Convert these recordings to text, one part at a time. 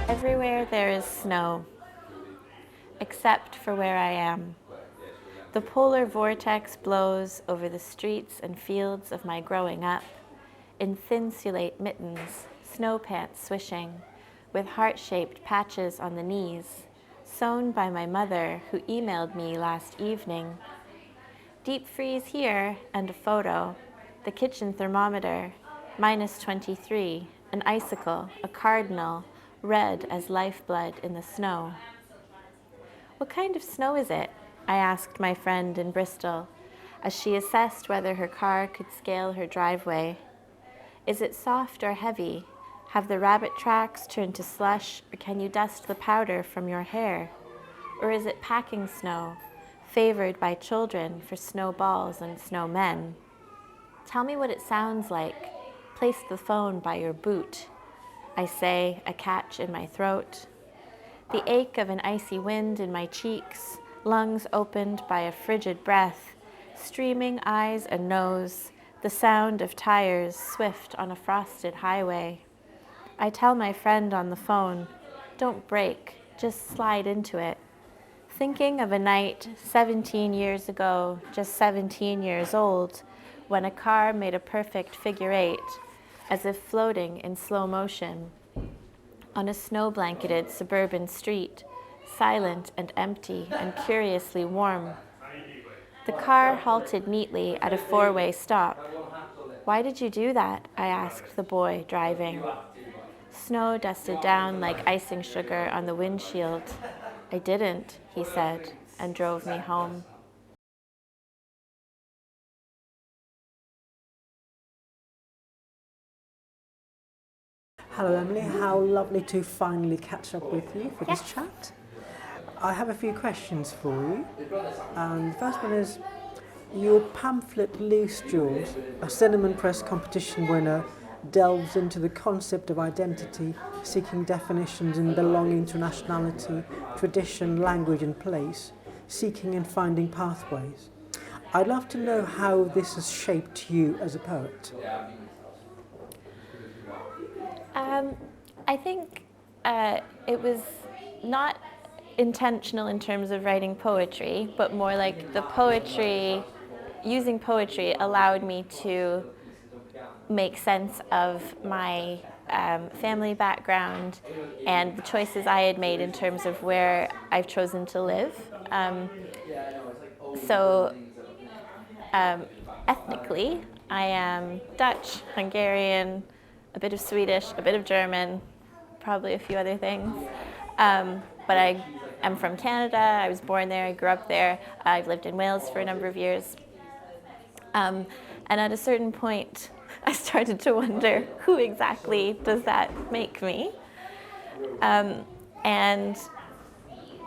Everywhere there is snow, except for where I am. The polar vortex blows over the streets and fields of my growing up, in thin-sulate mittens, snow pants swishing, with heart-shaped patches on the knees, sewn by my mother, who emailed me last evening. Deep freeze here and a photo, the kitchen thermometer, -23, an icicle, a cardinal, red as lifeblood in the snow. What kind of snow is it? I asked my friend in Bristol, as she assessed whether her car could scale her driveway. Is it soft or heavy? Have the rabbit tracks turned to slush, or can you dust the powder from your hair? Or is it packing snow, favored by children for snowballs and snowmen? Tell me what it sounds like. Place the phone by your boot, I say, a catch in my throat. The ache of an icy wind in my cheeks, lungs opened by a frigid breath, streaming eyes and nose, the sound of tires swift on a frosted highway. I tell my friend on the phone, don't brake, just slide into it. Thinking of a night 17 years ago, just 17 years old, when a car made a perfect figure eight, as if floating in slow motion, on a snow-blanketed suburban street, silent and empty and curiously warm. The car halted neatly at a four-way stop. Why did you do that? I asked the boy driving. Snow dusted down like icing sugar on the windshield. I didn't, he said, and drove me home. Hello Emily, how lovely to finally catch up with you for this chat. I have a few questions for you. The first one is, your pamphlet Loose Jaws, a Cinnamon Press competition winner, delves into the concept of identity, seeking definitions in belonging to nationality, tradition, language and place, seeking and finding pathways. I'd love to know how this has shaped you as a poet. I think it was not intentional in terms of writing poetry, but more like the poetry, using poetry allowed me to make sense of my family background and the choices I had made in terms of where I've chosen to live. Ethnically, I am Dutch, Hungarian, a bit of Swedish, a bit of German, probably a few other things. But I am from Canada. I was born there. I grew up there. I've lived in Wales for a number of years. And at a certain point, I started to wonder, who exactly does that make me? And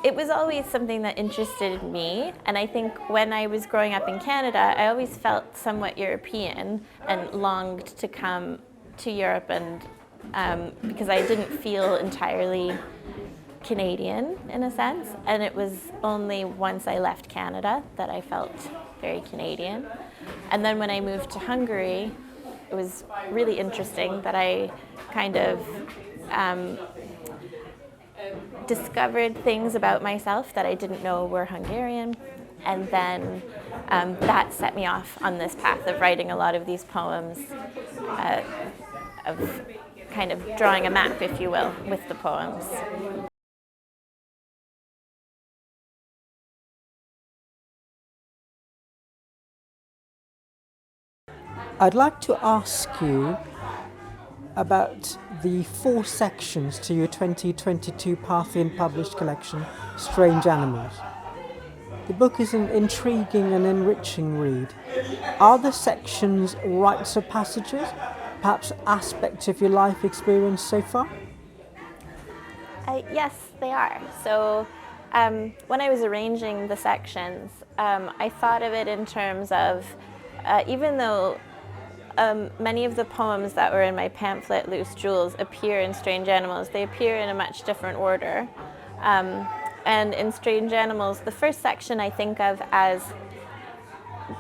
it was always something that interested me. And I think when I was growing up in Canada, I always felt somewhat European and longed to come to Europe, and because I didn't feel entirely Canadian in a sense, and it was only once I left Canada that I felt very Canadian. And then when I moved to Hungary, it was really interesting that I kind of discovered things about myself that I didn't know were Hungarian, and then that set me off on this path of writing a lot of these poems, of kind of drawing a map, if you will, with the poems. I'd like to ask you about the 4 sections to your 2022 Parthian published collection, Strange Animals. The book is an intriguing and enriching read. Are the sections rites of passages, perhaps aspects of your life experience so far? Yes, they are. So when I was arranging the sections, I thought of it in terms of, even though many of the poems that were in my pamphlet, Loose Jewels, appear in Strange Animals, they appear in a much different order. And in Strange Animals, the first section I think of as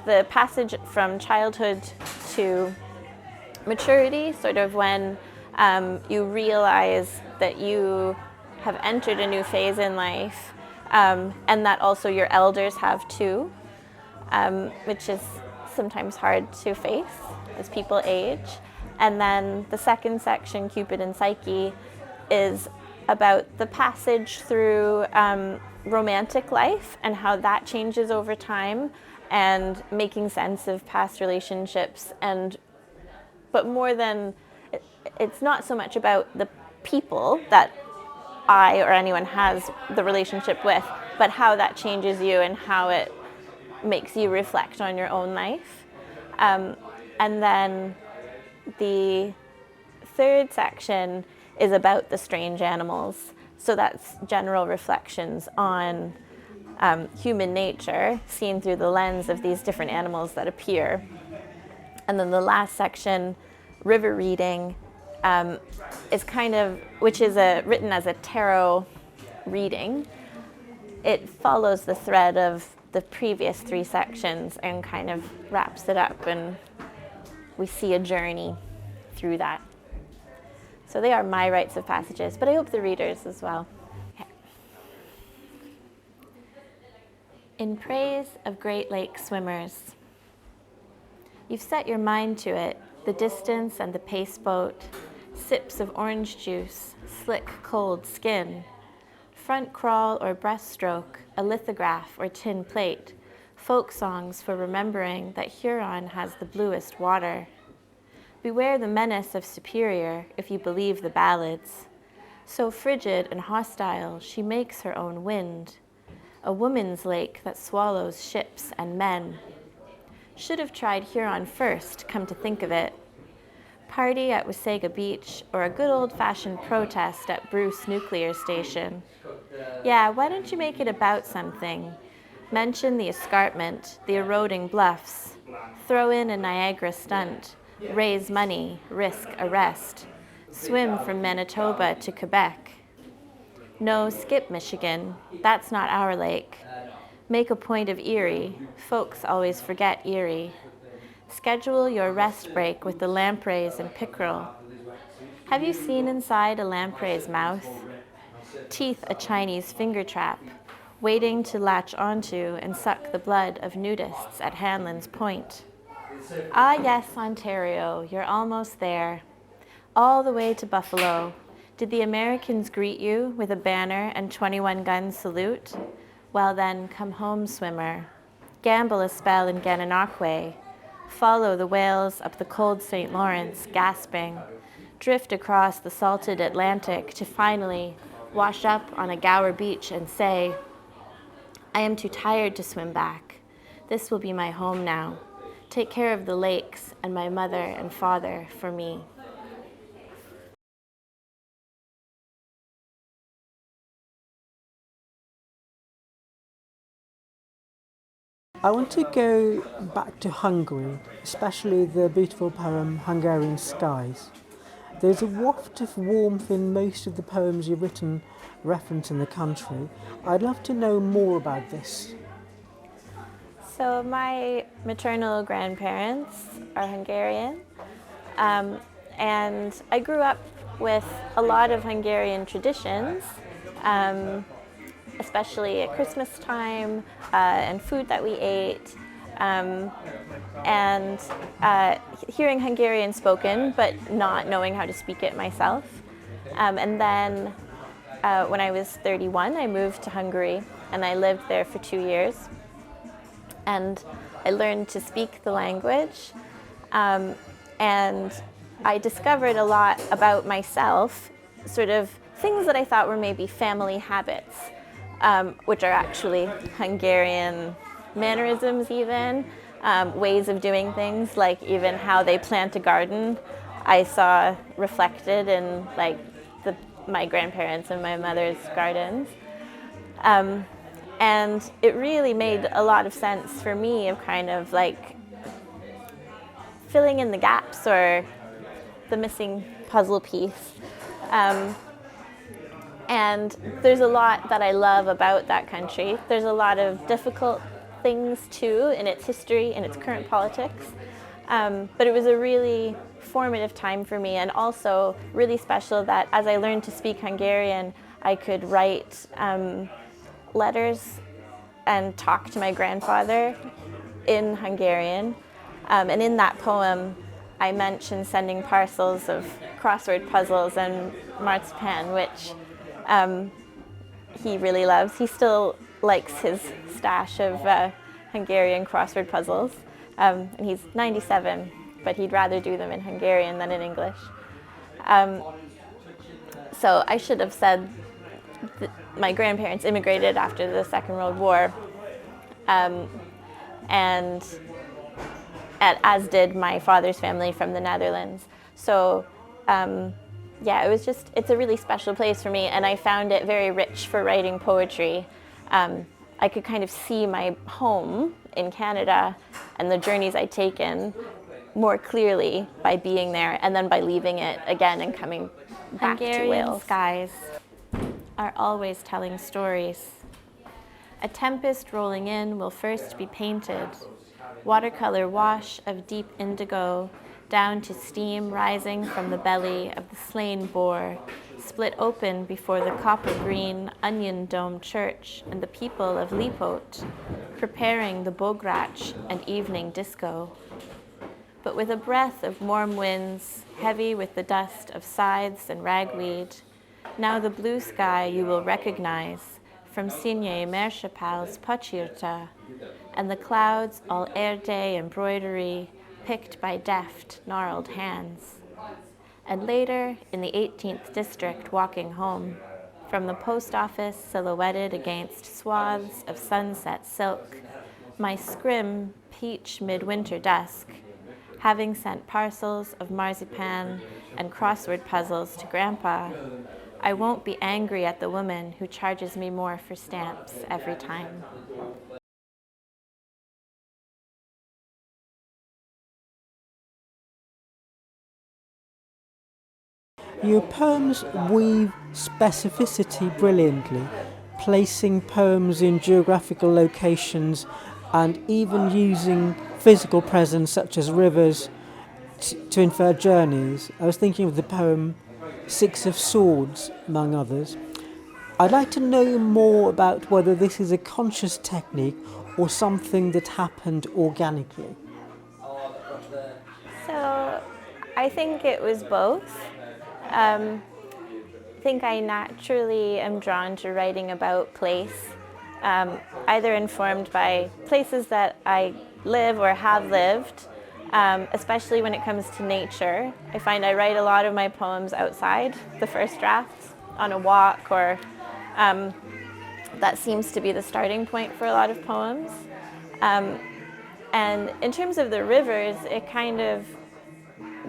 the passage from childhood to maturity, sort of when you realize that you have entered a new phase in life, and that also your elders have too, which is sometimes hard to face as people age. And then the second section, Cupid and Psyche, is about the passage through romantic life and how that changes over time, and making sense of past relationships. But more than, it's not so much about the people that I or anyone has the relationship with, but how that changes you and how it makes you reflect on your own life. And then the third section is about the strange animals. So that's general reflections on human nature seen through the lens of these different animals that appear. And then the last section, River Reading, is kind of, which is written as a tarot reading. It follows the thread of the previous three sections and kind of wraps it up, and we see a journey through that. So they are my rites of passages, but I hope the readers as well. Okay. In praise of Great Lake swimmers. You've set your mind to it, the distance and the pace boat, sips of orange juice, slick, cold skin, front crawl or breaststroke, a lithograph or tin plate, folk songs for remembering that Huron has the bluest water. Beware the menace of Superior, if you believe the ballads. So frigid and hostile, she makes her own wind, a woman's lake that swallows ships and men. Should have tried Huron first, come to think of it. Party at Wasaga Beach, or a good old-fashioned protest at Bruce Nuclear Station. Yeah, why don't you make it about something? Mention the escarpment, the eroding bluffs. Throw in a Niagara stunt. Raise money, risk arrest. Swim from Manitoba to Quebec. No, skip Michigan. That's not our lake. Make a point of Erie. Folks always forget Erie. Schedule your rest break with the lampreys and pickerel. Have you seen inside a lamprey's mouth? Teeth a Chinese finger trap, waiting to latch onto and suck the blood of nudists at Hanlon's Point. Ah yes, Ontario, you're almost there. All the way to Buffalo. Did the Americans greet you with a banner and 21-gun salute? Well then, come home, swimmer. Gamble a spell in Gananoque. Follow the whales up the cold St. Lawrence, gasping. Drift across the salted Atlantic to finally wash up on a Gower beach and say, I am too tired to swim back. This will be my home now. Take care of the lakes and my mother and father for me. I want to go back to Hungary, especially the beautiful poem Hungarian Skies. There's a waft of warmth in most of the poems you've written referencing the country. I'd love to know more about this. So my maternal grandparents are Hungarian, and I grew up with a lot of Hungarian traditions, especially at Christmas time, and food that we ate, and hearing Hungarian spoken, but not knowing how to speak it myself. And then when I was 31, I moved to Hungary, and I lived there for 2 years. And I learned to speak the language, and I discovered a lot about myself, sort of things that I thought were maybe family habits. which are actually Hungarian mannerisms even, ways of doing things, like even how they plant a garden. I saw reflected in like my grandparents and my mother's gardens. And it really made a lot of sense for me of kind of like filling in the gaps or the missing puzzle piece. And there's a lot that I love about that country. There's a lot of difficult things too in its history and its current politics. But it was a really formative time for me, and also really special that as I learned to speak Hungarian, I could write letters and talk to my grandfather in Hungarian. And in that poem, I mentioned sending parcels of crossword puzzles and marzipan, which he really loves. He still likes his stash of Hungarian crossword puzzles. And he's 97, but he'd rather do them in Hungarian than in English. So I should have said my grandparents immigrated after the Second World War, and as did my father's family from the Netherlands. So yeah, it's a really special place for me, and I found it very rich for writing poetry. I could kind of see my home in Canada and the journeys I'd taken more clearly by being there and then by leaving it again and coming back to Wales. Skies are always telling stories. A tempest rolling in will first be painted, watercolor wash of deep indigo down to steam rising from the belly of the slain boar, split open before the copper-green, onion-domed church and the people of Lipot, preparing the bograch and evening disco. But with a breath of warm winds, heavy with the dust of scythes and ragweed, now the blue sky you will recognize from Signe Merchapal's Pochirta, and the clouds all erde embroidery, picked by deft, gnarled hands. And later, in the 18th district walking home, from the post office silhouetted against swaths of sunset silk, my scrim peach midwinter dusk, having sent parcels of marzipan and crossword puzzles to Grandpa, I won't be angry at the woman who charges me more for stamps every time. Your poems weave specificity brilliantly, placing poems in geographical locations and even using physical presence such as rivers to infer journeys. I was thinking of the poem Six of Swords, among others. I'd like to know more about whether this is a conscious technique or something that happened organically. So I think it was both. I think I naturally am drawn to writing about place, either informed by places that I live or have lived, especially when it comes to nature. I find I write a lot of my poems outside, the first drafts, on a walk, or that seems to be the starting point for a lot of poems. And in terms of the rivers, it kind of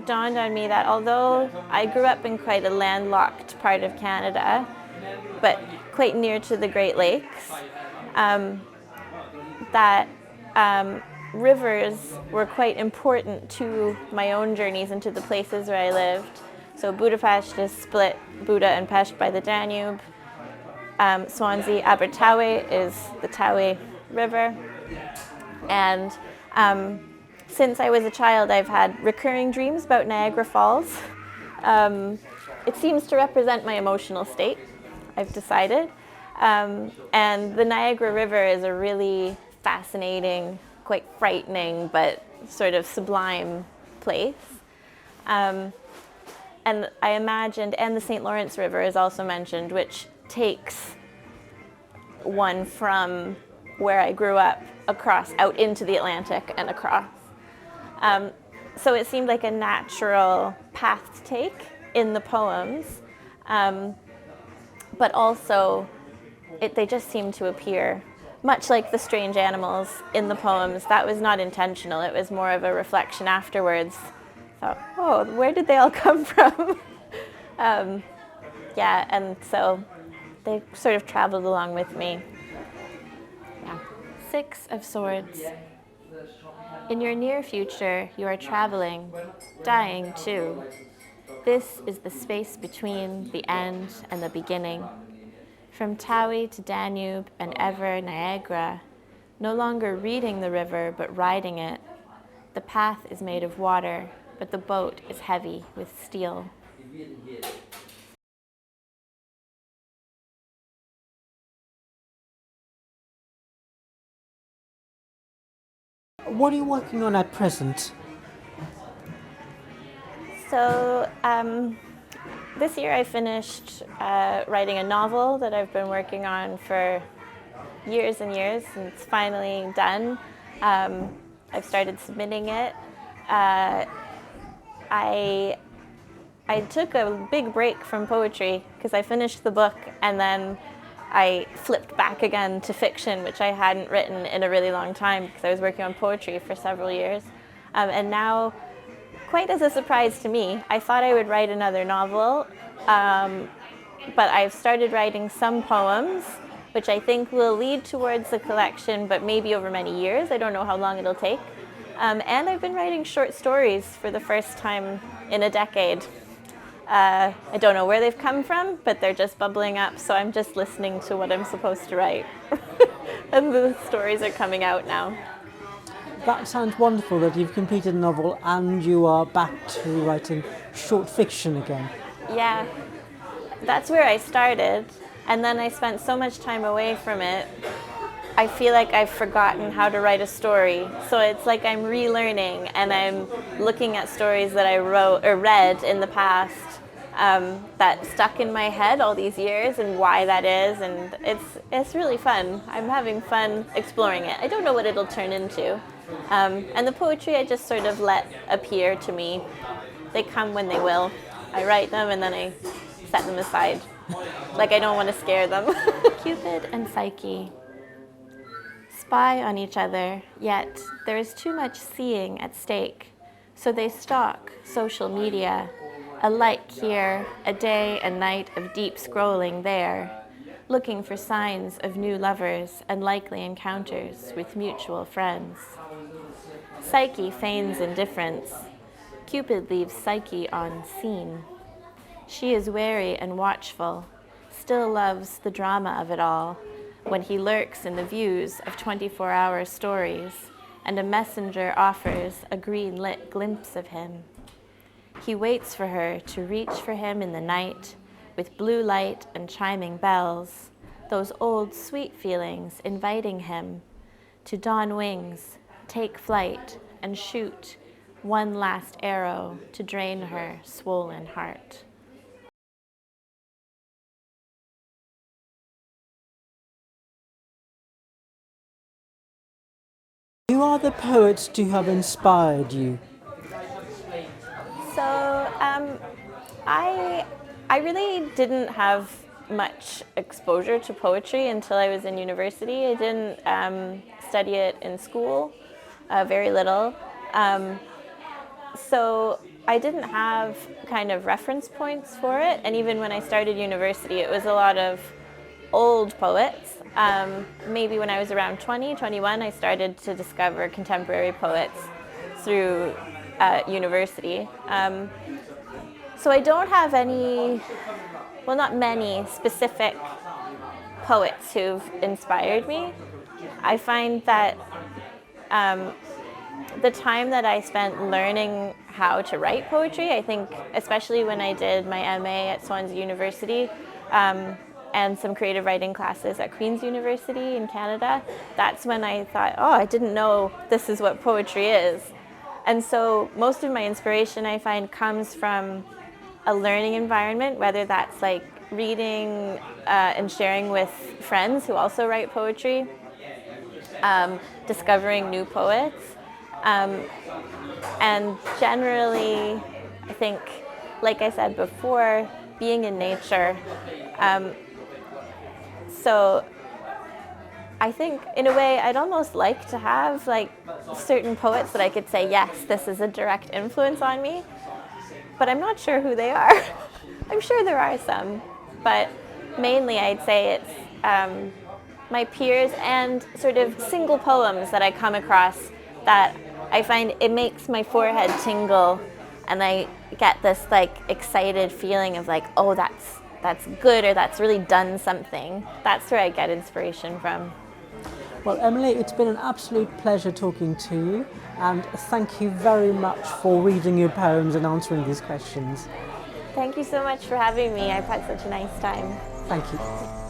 dawned on me that although I grew up in quite a landlocked part of Canada, but quite near to the Great Lakes, that rivers were quite important to my own journeys into the places where I lived. So Budapest is split, Buda and Pest, by the Danube. Swansea, Abertawe is the Tawe River. And since I was a child, I've had recurring dreams about Niagara Falls. It seems to represent my emotional state, I've decided. And the Niagara River is a really fascinating, quite frightening, but sort of sublime place. And I imagined, and the St. Lawrence River is also mentioned, which takes one from where I grew up across, out into the Atlantic and across. So it seemed like a natural path to take in the poems, but also they just seem to appear, much like the strange animals in the poems. That was not intentional. It was more of a reflection afterwards. I thought, oh, where did they all come from? Yeah, and so they sort of traveled along with me. Yeah. 6 of Swords. In your near future, you are traveling, dying too. This is the space between the end and the beginning. From Tawi to Danube and ever Niagara, no longer reading the river but riding it. The path is made of water, but the boat is heavy with steel. What are you working on at present? So this year I finished writing a novel that I've been working on for years and years, and it's finally done. I've started submitting it. I took a big break from poetry because I finished the book and then I flipped back again to fiction, which I hadn't written in a really long time because I was working on poetry for several years. And now, quite as a surprise to me, I thought I would write another novel, but I've started writing some poems, which I think will lead towards a collection, but maybe over many years. I don't know how long it'll take. And I've been writing short stories for the first time in a decade. I don't know where they've come from, but they're just bubbling up, so I'm just listening to what I'm supposed to write. And the stories are coming out now. That sounds wonderful that you've completed a novel and you are back to writing short fiction again. Yeah, that's where I started, and then I spent so much time away from it, I feel like I've forgotten how to write a story. So it's like I'm relearning and I'm looking at stories that I wrote or read in the past that stuck in my head all these years and why that is, and it's really fun. I'm having fun exploring it. I don't know what it'll turn into. And the poetry I just sort of let appear to me. They come when they will. I write them and then I set them aside. Like I don't want to scare them. Cupid and Psyche spy on each other, yet there is too much seeing at stake. So they stalk social media, a like here, a day and night of deep scrolling there, looking for signs of new lovers and likely encounters with mutual friends. Psyche feigns indifference. Cupid leaves Psyche on scene. She is wary and watchful, still loves the drama of it all, when he lurks in the views of 24-hour stories, and a messenger offers a green-lit glimpse of him. He waits for her to reach for him in the night, with blue light and chiming bells, those old sweet feelings inviting him to don wings, take flight, and shoot one last arrow to drain her swollen heart. Who are the poets who have inspired you? So I really didn't have much exposure to poetry until I was in university. I didn't study it in school, very little. So I didn't have kind of reference points for it. And even when I started university, it was a lot of old poets. Maybe when I was around 20, 21, I started to discover contemporary poets through university. So I don't have any, well, not many specific poets who've inspired me. I find that the time that I spent learning how to write poetry, I think, especially when I did my MA at Swansea University, and some creative writing classes at Queen's University in Canada, that's when I thought, oh, I didn't know this is what poetry is. And so most of my inspiration, I find, comes from a learning environment, whether that's like reading and sharing with friends who also write poetry, discovering new poets, and generally, I think, like I said before, being in nature. So I think in a way I'd almost like to have like certain poets that I could say, yes, this is a direct influence on me, but I'm not sure who they are. I'm sure there are some, but mainly I'd say it's my peers and sort of single poems that I come across that I find it makes my forehead tingle, and I get this like excited feeling of like, oh, that's good, or that's really done something. That's where I get inspiration from. Well, Emily, it's been an absolute pleasure talking to you, and thank you very much for reading your poems and answering these questions. Thank you so much for having me. I've had such a nice time. Thank you.